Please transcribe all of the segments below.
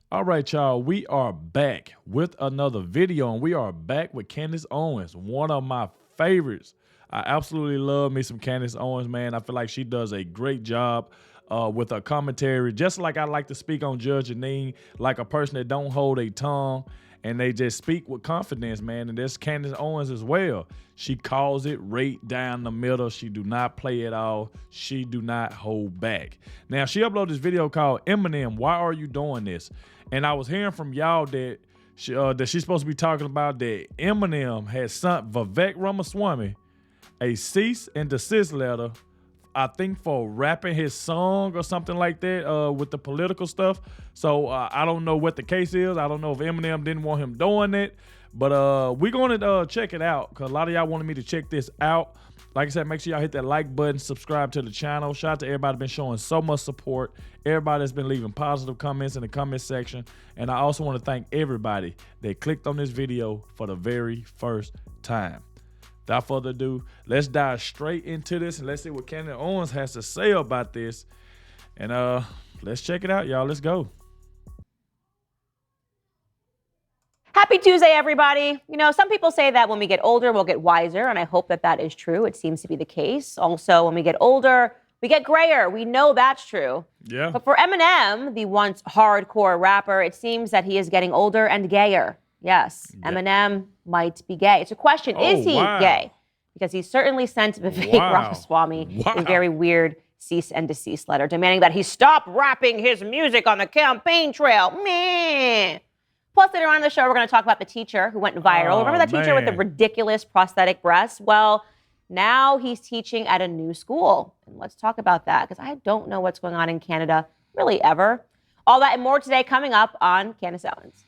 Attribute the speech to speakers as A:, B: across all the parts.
A: All right, y'all, we are back with another video, and we are back with Candace Owens, one of my favorites. I absolutely love me some Candace Owens, man. I feel like she does a great job with her commentary, just like I like to speak on Judge Janine, like a person that don't hold a tongue, and they just speak with confidence, man. And there's Candace Owens as well. She calls it right down the middle. She do not play it all. She do not hold back. Now, she uploaded this video called Eminem, Why Are You Doing This? And I was hearing from y'all that she's supposed to be talking about that Eminem had sent Vivek Ramaswamy a cease and desist letter, I think for rapping his song or something like that with the political stuff. So I don't know what the case is. I don't know if Eminem didn't want him doing it. But we're going to check it out because a lot of y'all wanted me to check this out. Like I said, make sure y'all hit that like button, subscribe to the channel. Shout out to everybody that's been showing so much support. Everybody that's been leaving positive comments in the comment section. And I also want to thank everybody that clicked on this video for the very first time. Without further ado, let's dive straight into this and let's see what Candace Owens has to say about this. And let's check it out, y'all. Let's go.
B: Happy Tuesday, everybody. You know, some people say that when we get older, we'll get wiser, and I hope that that is true. It seems to be the case. Also, when we get older, we get grayer. We know that's true.
A: Yeah.
B: But for Eminem, the once hardcore rapper, it seems that he is getting older and gayer. Yes, yeah. Eminem might be gay. It's a question, is he gay? Because he certainly sent Vivek Ramaswamy a very weird cease and desist letter demanding that he stop rapping his music on the campaign trail. Meh. Plus, later on in the show, we're going to talk about the teacher who went viral. Remember that teacher with the ridiculous prosthetic breasts? Well, now he's teaching at a new school. And let's talk about that, because I don't know what's going on in Canada, really ever. All that and more today coming up on Candace Owens.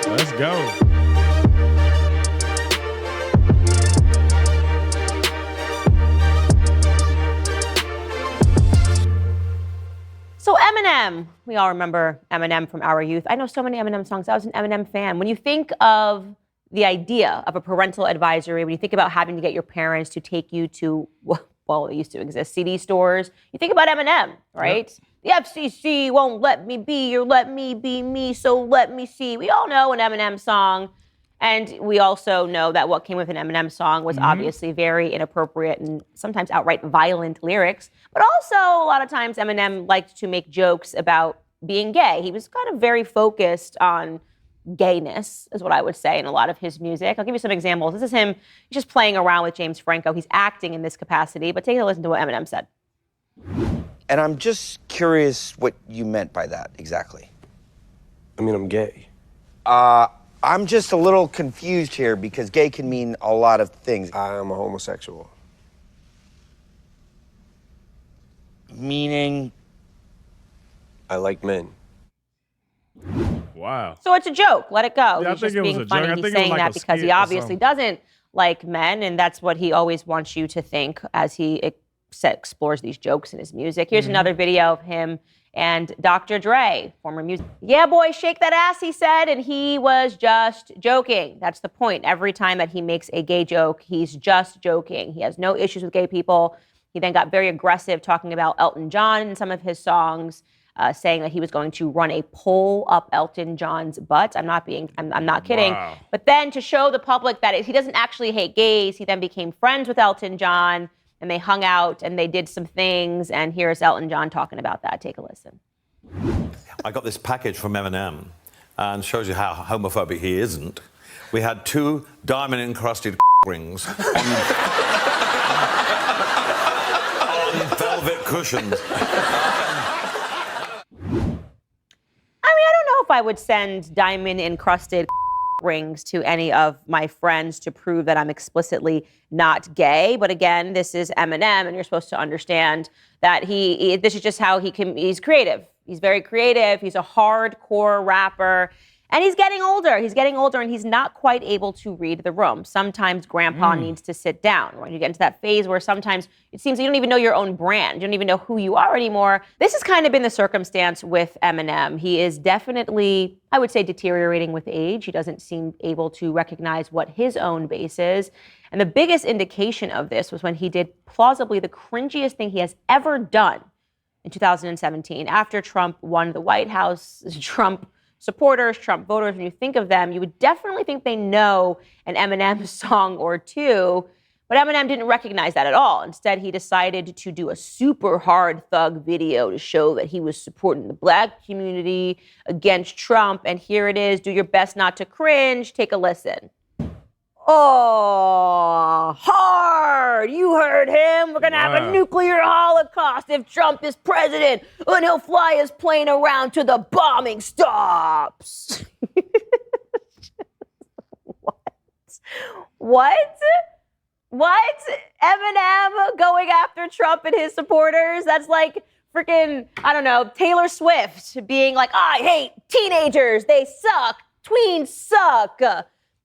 A: Let's go.
B: So Eminem, we all remember Eminem from our youth. I know so many Eminem songs. I was an Eminem fan. When you think of the idea of a parental advisory, when you think about having to get your parents to take you to, well, it used to exist, CD stores, you think about Eminem, right? Yep. The FCC won't let me be or let me be me, so let me see. We all know an Eminem song. And we also know that what came with an Eminem song was obviously very inappropriate and sometimes outright violent lyrics. But also, a lot of times, Eminem liked to make jokes about being gay. He was kind of very focused on gayness, is what I would say, in a lot of his music. I'll give you some examples. This is him just playing around with James Franco. He's acting in this capacity, but take a listen to what Eminem said.
C: And I'm just curious what you meant by that exactly.
D: I mean, I'm gay.
C: I'm just a little confused here because gay can mean a lot of things.
D: I am a homosexual.
C: Meaning?
D: I like men.
A: Wow.
B: So it's a joke. Let it go.
A: Yeah,
B: He's just being funny. He's saying that because he obviously doesn't like men, and that's what he always wants you to think as he explores these jokes in his music. Here's another video of him and Dr. Dre, former music. Yeah, boy, shake that ass, he said, and he was just joking. That's the point. Every time that he makes a gay joke, he's just joking. He has no issues with gay people. He then got very aggressive talking about Elton John in some of his songs, saying that he was going to run a pole up Elton John's butt. I'm not kidding.
A: Wow.
B: But then to show the public that he doesn't actually hate gays, he then became friends with Elton John, and they hung out and they did some things. And here's Elton John talking about that. Take a listen.
E: I got this package from Eminem and shows you how homophobic he isn't. We had 2 diamond-encrusted rings on velvet cushions.
B: I don't know if I would send diamond-encrusted rings to any of my friends to prove that I'm explicitly not gay. But again, this is Eminem, and you're supposed to understand that this is just how he's creative. He's very creative. He's a hardcore rapper. And he's getting older. He's getting older, and he's not quite able to read the room. Sometimes grandpa needs to sit down. When you get into that phase where sometimes it seems you don't even know your own brand. You don't even know who you are anymore. This has kind of been the circumstance with Eminem. He is definitely, I would say, deteriorating with age. He doesn't seem able to recognize what his own base is. And the biggest indication of this was when he did plausibly the cringiest thing he has ever done in 2017. After Trump won the White House, Trump supporters, Trump voters, when you think of them, you would definitely think they know an Eminem song or two. But Eminem didn't recognize that at all. Instead, he decided to do a super hard thug video to show that he was supporting the black community against Trump. And here it is. Do your best not to cringe. Take a listen. Oh, hard. You heard him. We're going to have a nuclear holocaust if Trump is president, and he'll fly his plane around till the bombing stops. What? What? Eminem going after Trump and his supporters? That's like freaking, I don't know, Taylor Swift being like, I hate teenagers. They suck. Tweens suck.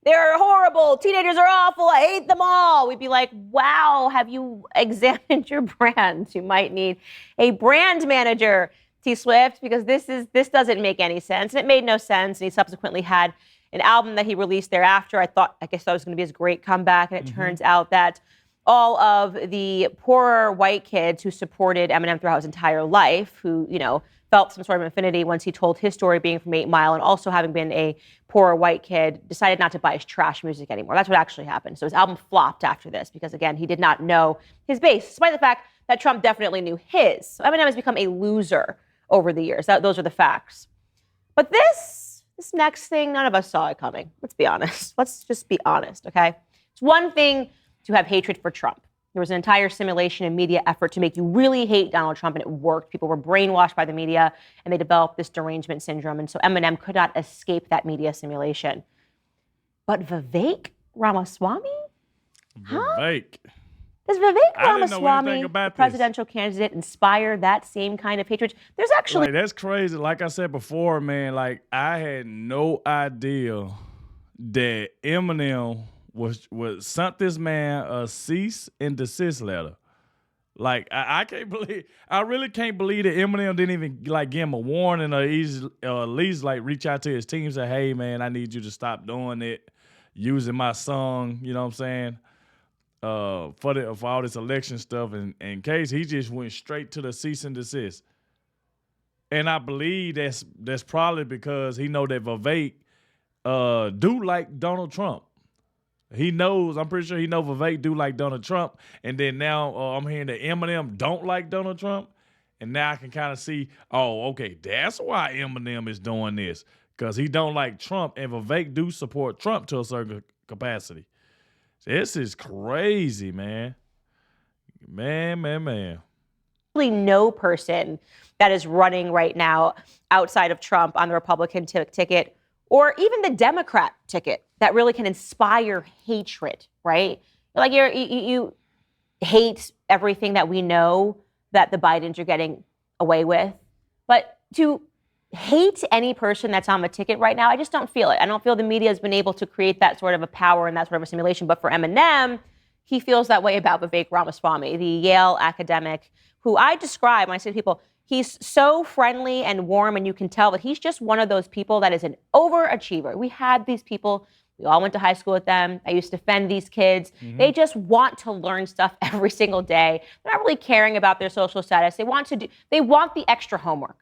B: They're horrible. Teenagers are awful. I hate them all. We'd be like, wow, have you examined your brand? You might need a brand manager, T Swift, because this doesn't make any sense. And it made no sense. And he subsequently had an album that he released thereafter. I guess that was going to be his great comeback. And it turns out that all of the poorer white kids who supported Eminem throughout his entire life, who, felt some sort of affinity once he told his story being from 8 Mile and also having been a poorer white kid, decided not to buy his trash music anymore. That's what actually happened. So his album flopped after this because, again, he did not know his base, despite the fact that Trump definitely knew his. So Eminem has become a loser over the years. Those are the facts. But this next thing, none of us saw it coming. Let's be honest. Let's just be honest, okay? It's one thing to have hatred for Trump. There was an entire simulation and media effort to make you really hate Donald Trump, and it worked. People were brainwashed by the media, and they developed this derangement syndrome. And so Eminem could not escape that media simulation. But Vivek Ramaswamy?
A: Vivek.
B: Does Vivek Ramaswamy, the
A: this.
B: presidential candidate, inspire that same kind of hatred? There's actually...
A: That's crazy. Like I said before, man, I had no idea that Eminem was sent this man a cease and desist letter. I can't believe, I really can't believe that Eminem didn't even give him a warning or at least reach out to his team and say, hey man, I need you to stop doing it, using my song, you know what I'm saying? For all this election stuff. And in case he just went straight to the cease and desist. And I believe that's probably because he know that Vivek do like Donald Trump. He knows, I'm pretty sure he knows Vivek do like Donald Trump. And then now I'm hearing that Eminem don't like Donald Trump. And now I can kind of see, oh, okay, that's why Eminem is doing this. Because he don't like Trump, and Vivek do support Trump to a certain capacity. This is crazy, man. Man.
B: No person that is running right now outside of Trump on the Republican ticket or even the Democrat ticket that really can inspire hatred, right? You hate everything that we know that the Bidens are getting away with. But to hate any person that's on the ticket right now, I just don't feel it. I don't feel the media has been able to create that sort of a power and that sort of a simulation. But for Eminem, he feels that way about Vivek Ramaswamy, the Yale academic, who I describe when I say to people, he's so friendly and warm, and you can tell that he's just one of those people that is an overachiever. We had these people, we all went to high school with them. I used to defend these kids. Mm-hmm. They just want to learn stuff every single day. They're not really caring about their social status. They want the extra homework.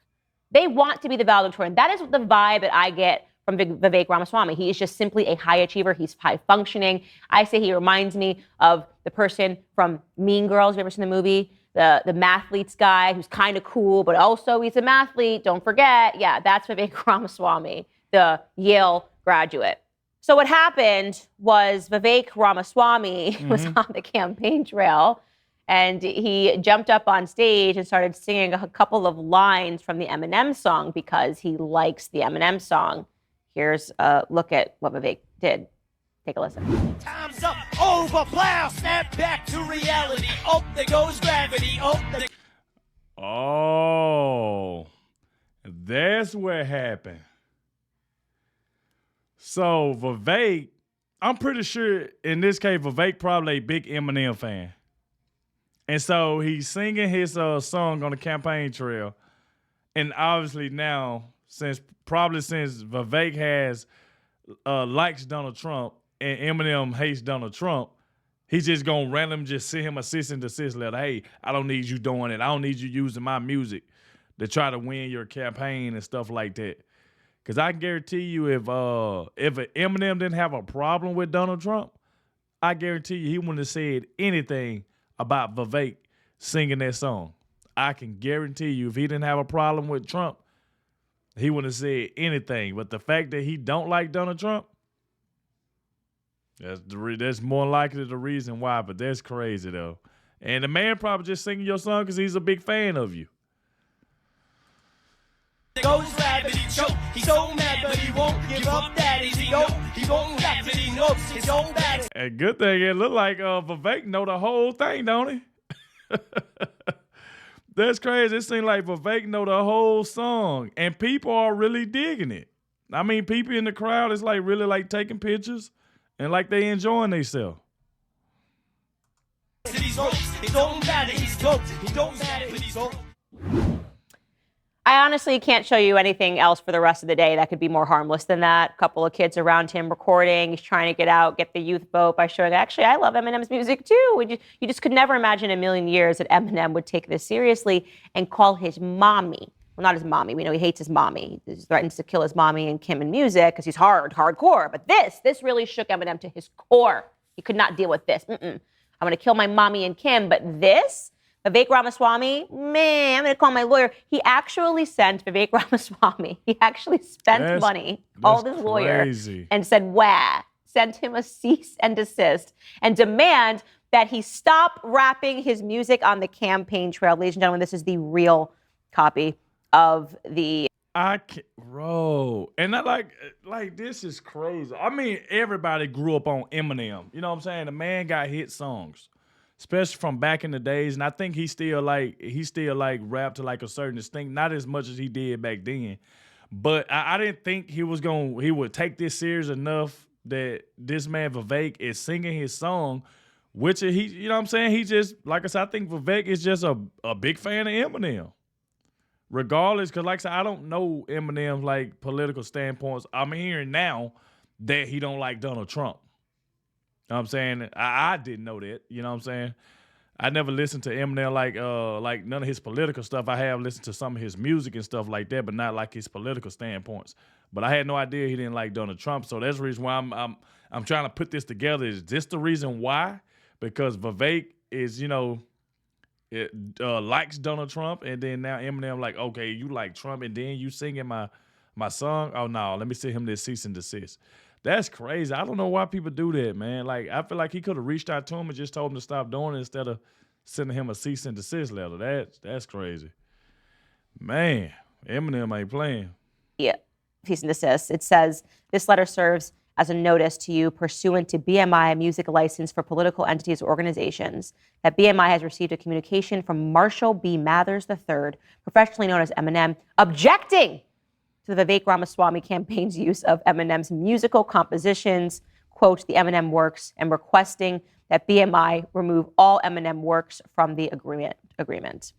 B: They want to be the valedictorian. That is the vibe that I get from Vivek Ramaswamy. He is just simply a high achiever. He's high functioning. I say he reminds me of the person from Mean Girls. Have you ever seen the movie? The mathletes guy who's kind of cool, but also he's a mathlete. Don't forget. Yeah, that's Vivek Ramaswamy, the Yale graduate. So what happened was Vivek Ramaswamy was on the campaign trail, and he jumped up on stage and started singing a couple of lines from the Eminem song because he likes the Eminem song. Here's a look at what Vivek did. Take a listen.
F: Time's up, over, plow, snap back to reality. Oh, there goes gravity.
A: Oh, that's what happened. So Vivek, I'm pretty sure in this case, Vivek probably a big Eminem fan. And so he's singing his song on the campaign trail. And obviously now, since Vivek has likes Donald Trump and Eminem hates Donald Trump, He's just gonna random just send him a cease and desist letter. Hey, I don't need you doing it. I don't need you using my music to try to win your campaign and stuff like that. Because I guarantee you, if Eminem didn't have a problem with Donald Trump, I guarantee you he wouldn't have said anything about Vivek singing that song. I can guarantee you, if he didn't have a problem with Trump, he wouldn't have said anything. But the fact that he don't like Donald Trump, that's more likely the reason why. But that's crazy though. And the man probably just singing your song because he's a big fan of you.
F: Goes rabbit, he choke. He's so mad, but he won't give up. That is, he won't rap it. He knows his own bad.
A: And good thing it look like Vivek know the whole thing, don't he? That's crazy. It seems like Vivek know the whole song, and people are really digging it. I mean, people in the crowd is like really like taking pictures and like they enjoying themselves.
F: His own bad. He's dope. He don't matter, but he's dope.
B: I honestly can't show you anything else for the rest of the day that could be more harmless than that. A couple of kids around him recording. He's trying to get out, get the youth vote by showing, actually, I love Eminem's music too. You just could never imagine in a million years that Eminem would take this seriously and call his mommy. Well, not his mommy. We know he hates his mommy. He threatens to kill his mommy and Kim in music because he's hardcore. But this really shook Eminem to his core. He could not deal with this. I'm going to kill my mommy and Kim. But this? Vivek Ramaswamy, man, I'm going to call my lawyer. He actually sent Vivek Ramaswamy. He actually spent money, called his lawyer, and said, sent him a cease and desist and demand that he stop rapping his music on the campaign trail. Ladies and gentlemen, this is the real copy of the...
A: Bro, and that like this is crazy. I mean, everybody grew up on Eminem. You know what I'm saying? The man got hit songs, especially from back in the days, and I think he still rap to like a certain extent, not as much as he did back then. But I didn't think he would take this serious enough that this man Vivek is singing his song, which he, you know what I'm saying? He just, like I said, I think Vivek is just a big fan of Eminem. Regardless, because like I said, I don't know Eminem's like political standpoints. I'm hearing now that he don't like Donald Trump. You know what I'm saying? I didn't know that. You know what I'm saying? I never listened to Eminem like none of his political stuff. I have listened to some of his music and stuff like that, but not like his political standpoints. But I had no idea he didn't like Donald Trump. So that's the reason why I'm trying to put this together. Is this the reason why? Because Vivek is, likes Donald Trump, and then now Eminem like, okay, you like Trump, and then you singing my song? Oh no, let me send him this cease and desist. That's crazy. I don't know why people do that, man. Like, I feel like he could have reached out to him and just told him to stop doing it instead of sending him a cease and desist letter. That's crazy. Man, Eminem ain't playing.
B: Yeah, cease and desist. It says, this letter serves as a notice to you pursuant to BMI, a music license for political entities or organizations, that BMI has received a communication from Marshall B. Mathers III, professionally known as Eminem, objecting to the Vivek Ramaswamy campaign's use of Eminem's musical compositions, quote, the Eminem works, and requesting that BMI remove all Eminem works from the agreement.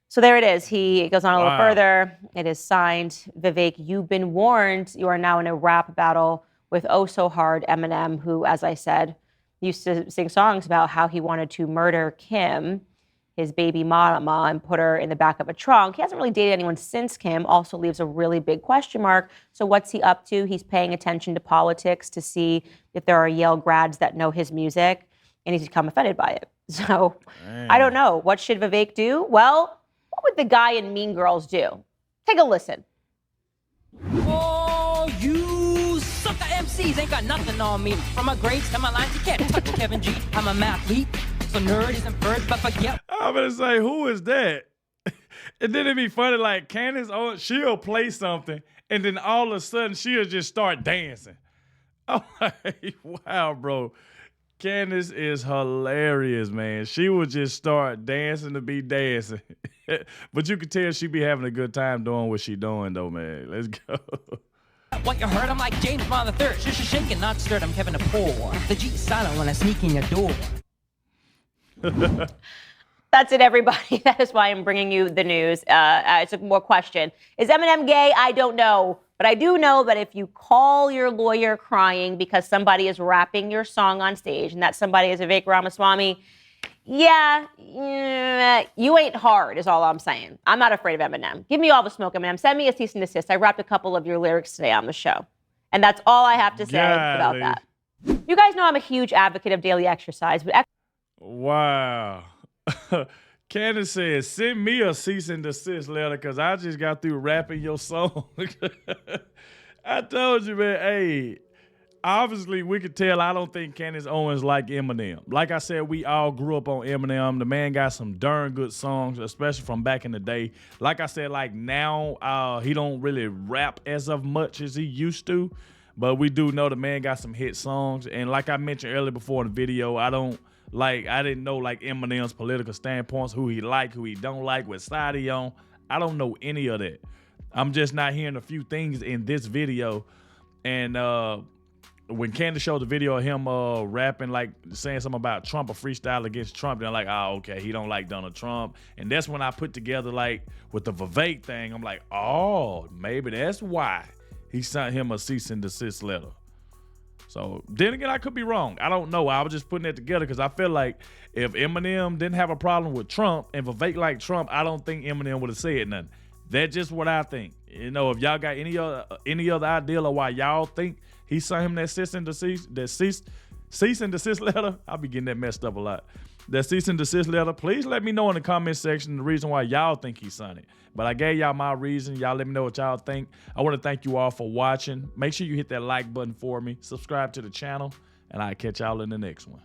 B: So there it is. He goes on a little further. It is signed, Vivek, you've been warned. You are now in a rap battle with Oh So Hard Eminem, who, as I said, used to sing songs about how he wanted to murder Kim, his baby mama, and put her in the back of a trunk. He hasn't really dated anyone since Kim, also leaves a really big question mark. So what's he up to? He's paying attention to politics to see if there are Yale grads that know his music, and he's become offended by it. So I don't know. What should Vivek do? Well, what would the guy in Mean Girls do? Take a listen.
G: Oh, you sucker MCs ain't got nothing on me. From my grades to my lines, you can't touch Kevin G. I'm a mathlete, so nerd isn't bird, but forget.
A: I'm gonna say, who is that? And then it'd be funny, like Candace Owens, she'll play something, and then all of a sudden she'll just start dancing. I'm like, wow, bro. Candace is hilarious, man. She would just start dancing to be dancing. But you can tell she be having a good time doing what she doing, though, man. Let's go.
G: What you heard, I'm like James Bond III. Shaking, not stirred, I'm Kevin the Poor. The G is silent when I sneak in your door.
B: That's it, everybody. That is why I'm bringing you the news. It's a more question. Is Eminem gay? I don't know. But I do know that if you call your lawyer crying because somebody is rapping your song on stage and that somebody is Vivek Ramaswamy, yeah, you ain't hard is all I'm saying. I'm not afraid of Eminem. Give me all the smoke, Eminem. Send me a cease and desist. I rapped a couple of your lyrics today on the show. And that's all I have to say about that. You guys know I'm a huge advocate of daily exercise, but
A: Wow. Candace says, send me a cease and desist letter because I just got through rapping your song. I told you, man, hey, obviously we could tell I don't think Candace Owens like Eminem. Like I said, we all grew up on Eminem. The man got some darn good songs, especially from back in the day. Like I said, like now he don't really rap as of much as he used to, but we do know the man got some hit songs. And like I mentioned earlier before in the video, I didn't know like Eminem's political standpoints, who he like, who he don't like, what side he on. I don't know any of that. I'm just not hearing a few things in this video. And when Candace showed the video of him rapping, like saying something about Trump, a freestyle against Trump, they're like, oh, okay, he don't like Donald Trump. And that's when I put together, like, with the Vivek thing, I'm like, oh, maybe that's why he sent him a cease and desist letter. So then again, I could be wrong. I don't know. I was just putting that together because I feel like if Eminem didn't have a problem with Trump and Vivek liked Trump, I don't think Eminem would have said nothing. That's just what I think. You know, if y'all got any other idea of why y'all think he sent him that cease and desist letter, I'll be getting that messed up a lot. That cease and desist letter, please let me know in the comment section the reason why y'all think he sent it. But I gave y'all my reason. Y'all let me know what y'all think. I want to thank you all for watching. Make sure you hit that like button for me. Subscribe to the channel, and I'll catch y'all in the next one.